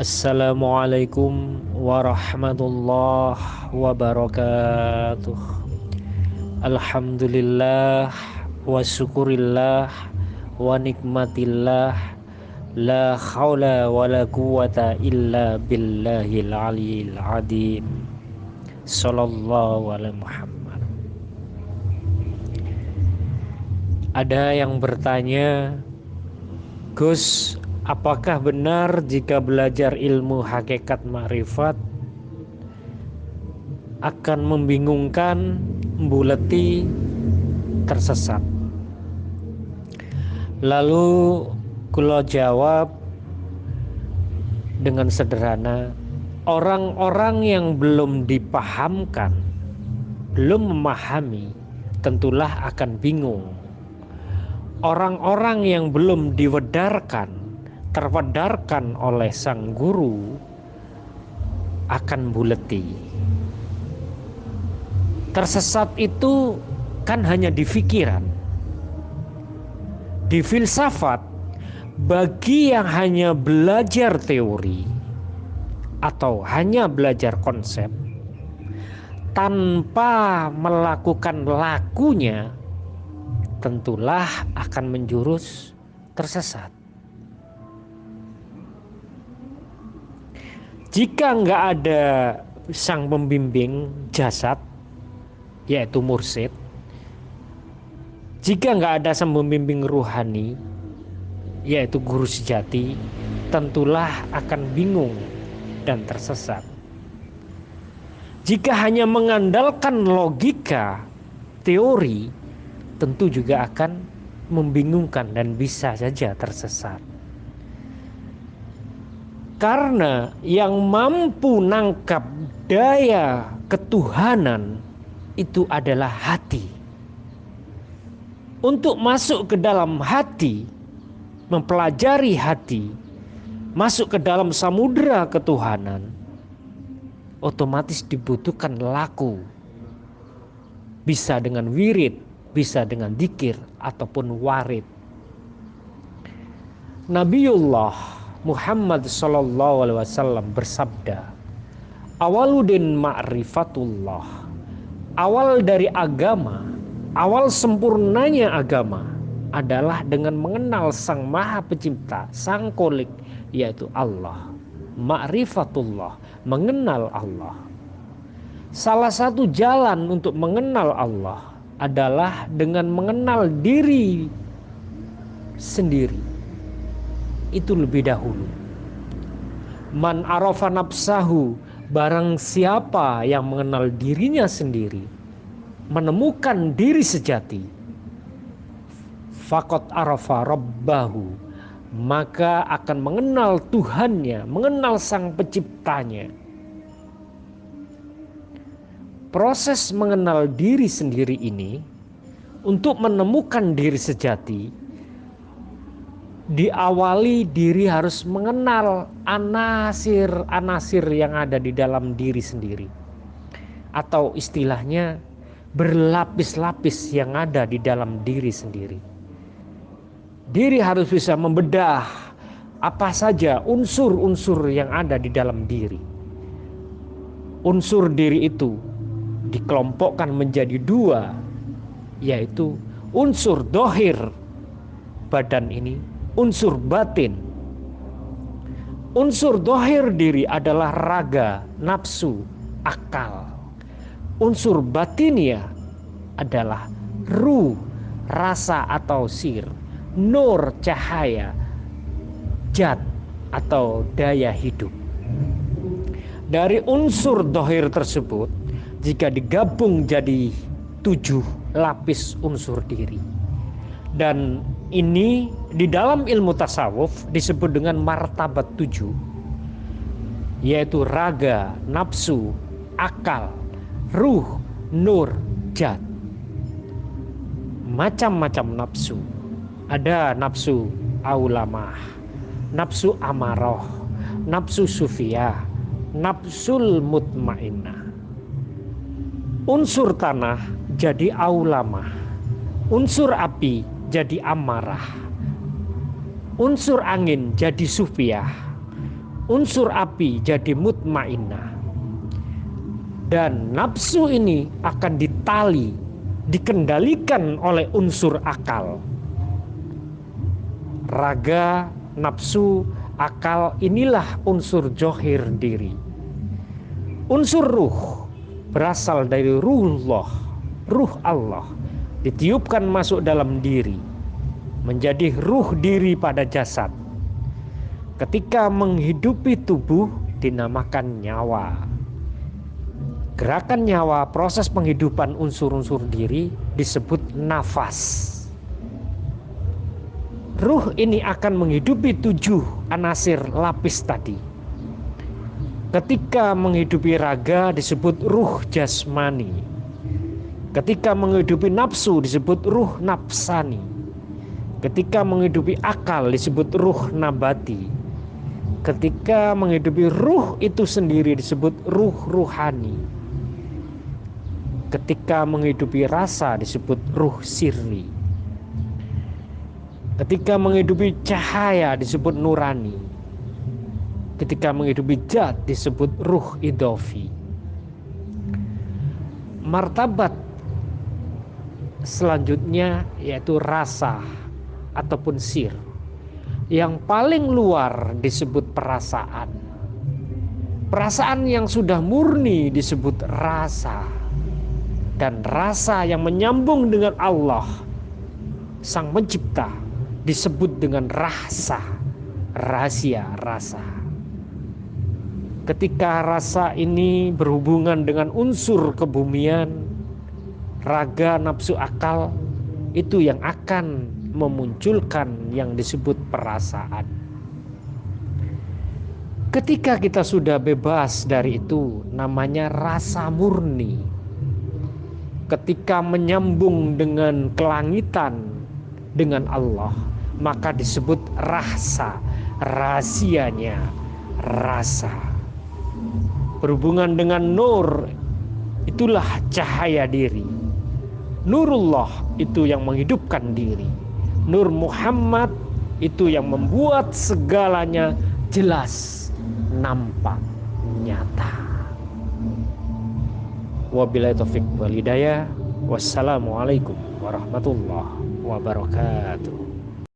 Assalamualaikum warahmatullahi wabarakatuh. Alhamdulillah wa syukurillah wa nikmatillah. La haula wa la quwata illa billahil aliyil adim. Sallallahu alaihi Muhammad. Ada yang bertanya, Gus, apakah benar jika belajar ilmu hakikat makrifat akan membingungkan, membuleti, tersesat? Lalu kula jawab dengan sederhana, orang-orang yang belum dipahamkan, belum memahami, tentulah akan bingung. Orang-orang yang belum terwedarkan oleh sang guru akan buleti. Tersesat itu kan hanya di pikiran. Di filsafat, bagi yang hanya belajar teori atau hanya belajar konsep tanpa melakukan lakunya, tentulah akan menjurus tersesat. Jika nggak ada sang pembimbing jasad, yaitu mursyid, jika nggak ada sang pembimbing ruhani, yaitu guru sejati, tentulah akan bingung dan tersesat. Jika hanya mengandalkan logika, teori, tentu juga akan membingungkan dan bisa saja tersesat. Karena yang mampu nangkap daya ketuhanan itu adalah hati. Untuk masuk ke dalam hati, mempelajari hati, masuk ke dalam samudera ketuhanan, otomatis dibutuhkan laku. Bisa dengan wirid, bisa dengan dzikir ataupun warid. Nabiullah Muhammad sallallahu alaihi wasallam bersabda, "Awaludin ma'rifatullah." Awal dari agama, awal sempurnanya agama adalah dengan mengenal Sang Maha Pencipta, Sang Kholik, yaitu Allah. Ma'rifatullah, mengenal Allah. Salah satu jalan untuk mengenal Allah adalah dengan mengenal diri sendiri. Itu lebih dahulu. Man arafa nafsahu, barang siapa yang mengenal dirinya sendiri, menemukan diri sejati, faqad arafa rabbahu, maka akan mengenal Tuhannya, mengenal Sang Penciptanya. Proses mengenal diri sendiri ini, untuk menemukan diri sejati, diawali diri harus mengenal anasir-anasir yang ada di dalam diri sendiri. Atau istilahnya berlapis-lapis yang ada di dalam diri sendiri. Diri harus bisa membedah apa saja unsur-unsur yang ada di dalam diri. Unsur diri itu dikelompokkan menjadi dua, yaitu unsur dohir badan ini, unsur batin. Unsur dohir diri adalah raga, nafsu, akal. Unsur batinia adalah ruh, rasa atau sir, nur, cahaya, jat atau daya hidup. Dari unsur dohir tersebut, jika digabung jadi 7 lapis unsur diri. Dan ini di dalam ilmu tasawuf disebut dengan martabat 7, yaitu raga, nafsu, akal, ruh, nur, jat. Macam-macam nafsu. Ada nafsu aulamah, nafsu amaroh, nafsu sufiyah, nafsul mutmainnah. Unsur tanah jadi aulamah, unsur api jadi amarah, unsur angin jadi sufiyah, unsur api jadi mutmainnah. Dan nafsu ini akan ditali, dikendalikan oleh unsur akal. Raga, nafsu, akal inilah unsur johir diri. Unsur ruh berasal dari ruhullah, ruh Allah, ditiupkan masuk dalam diri, menjadi ruh diri pada jasad. Ketika menghidupi tubuh dinamakan nyawa. Gerakan nyawa, proses penghidupan unsur-unsur diri disebut nafas. Ruh ini akan menghidupi 7 anasir lapis tadi. Ketika menghidupi raga disebut ruh jasmani. Ketika menghidupi nafsu disebut ruh nafsani. Ketika menghidupi akal disebut ruh nabati. Ketika menghidupi ruh itu sendiri disebut ruh ruhani. Ketika menghidupi rasa disebut ruh sirri. Ketika menghidupi cahaya disebut nurani. Ketika menghidupi zat disebut ruh idofi. Martabat selanjutnya yaitu rasa ataupun sir. Yang paling luar disebut perasaan. Perasaan yang sudah murni disebut rasa. Dan rasa yang menyambung dengan Allah, Sang Pencipta, disebut dengan rasa, rahasia rasa. Ketika rasa ini berhubungan dengan unsur kebumian, raga, nafsu, akal, itu yang akan memunculkan yang disebut perasaan. Ketika kita sudah bebas dari itu, namanya rasa murni. Ketika menyambung dengan kelangitan, dengan Allah, maka disebut rasa, rahasianya rasa. Berhubungan dengan nur, itulah cahaya diri. Nurullah itu yang menghidupkan diri. Nur Muhammad itu yang membuat segalanya jelas, nampak, nyata. Wabillahi taufiq wal hidayah. Wassalamualaikum warahmatullahi wabarakatuh.